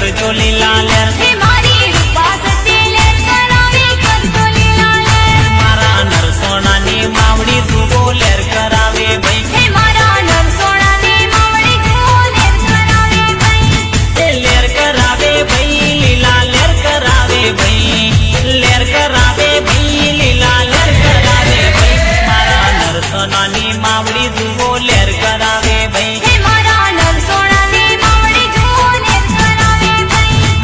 કરજો લીલા લેર હે મારી રૂપા સતી લેર કરાવે કરજો લીલા લેર મારા નરસોણાની માવડી જુઓ લેર કરાવે ભાઈ હે મારા નરસોણાની માવડી જુઓ લેર કરાવે ભાઈ એ લેર કરાવે ભાઈ લીલા લેર કરાવે ભાઈ લેર કરાવે ભાઈ લીલા લેર કરાવે ભાઈ મારા નરસોણાની માવડી જુઓ લેર કરાવે ભાઈ હે મારા નરસોણાની માવડી જુઓ લેર કરાવે ભાઈ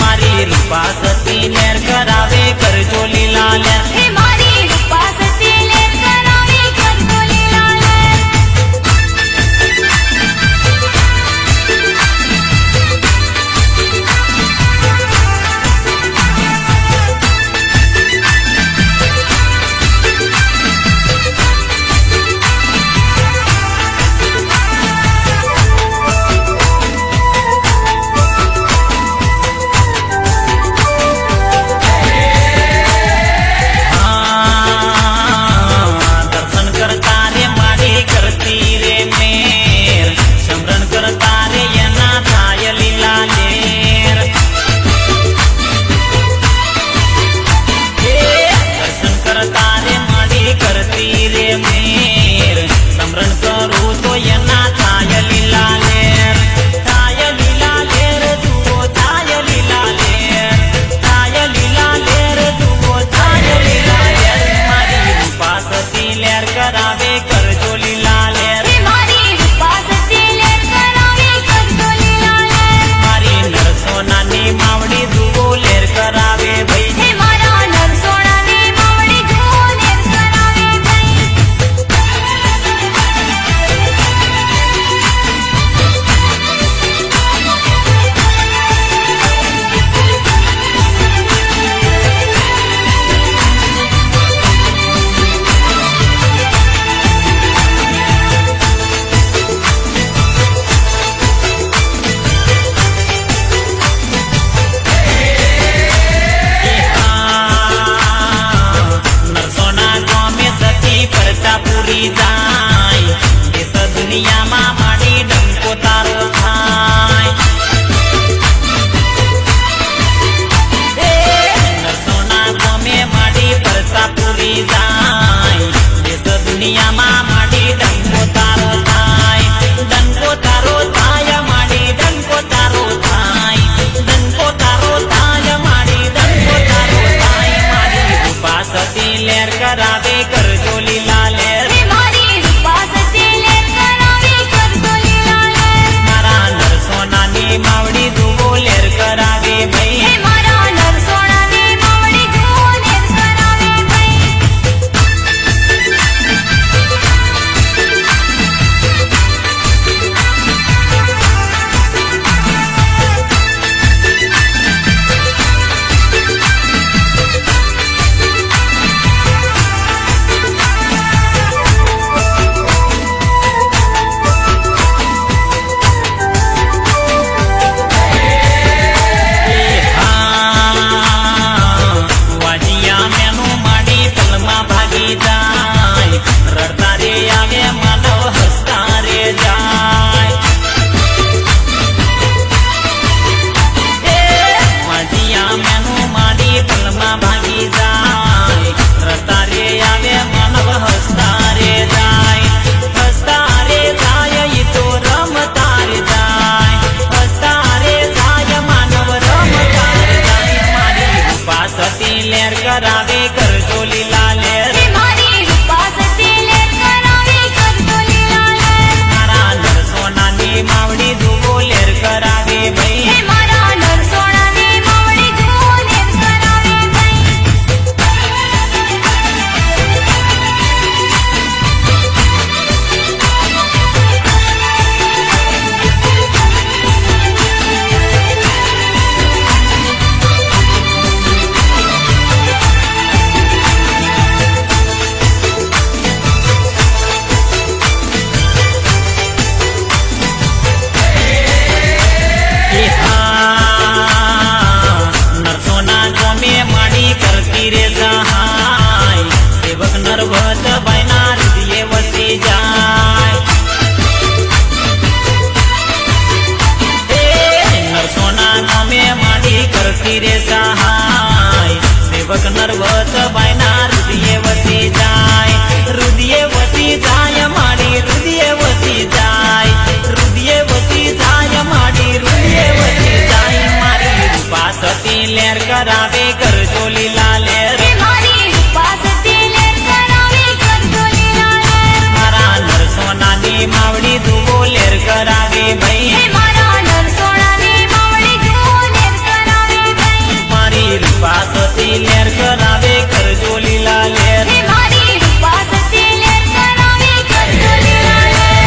નથી રે સહાય સેવક નરવત બાયના રુદિયે વસી જાય રુદિયે વસી જાય માડી રુદિયે વસી જાય રુદિયે વસી જાય માડી રુદિયે વસી જાય મારી રૂપા સતી લેર કરાવે કરજો લીલા લેર હે મારી રૂપા સતી લેર કરાવે કરજો લીલા લેર મારા નરસોનાની માવડી દુવો લેર કરાવે ભાઈ હે મારા નરસોનાની માવડી જુઓ લેર કરાવે ભાઈ મારી રૂપા સતી લેર કરાવે કરજો લીલા લેર હે મારી રૂપા સતી લેર કરાવે કરજો લીલા લેર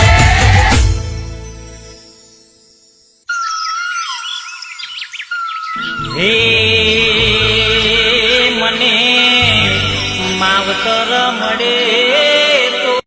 હે મને માવતર મળે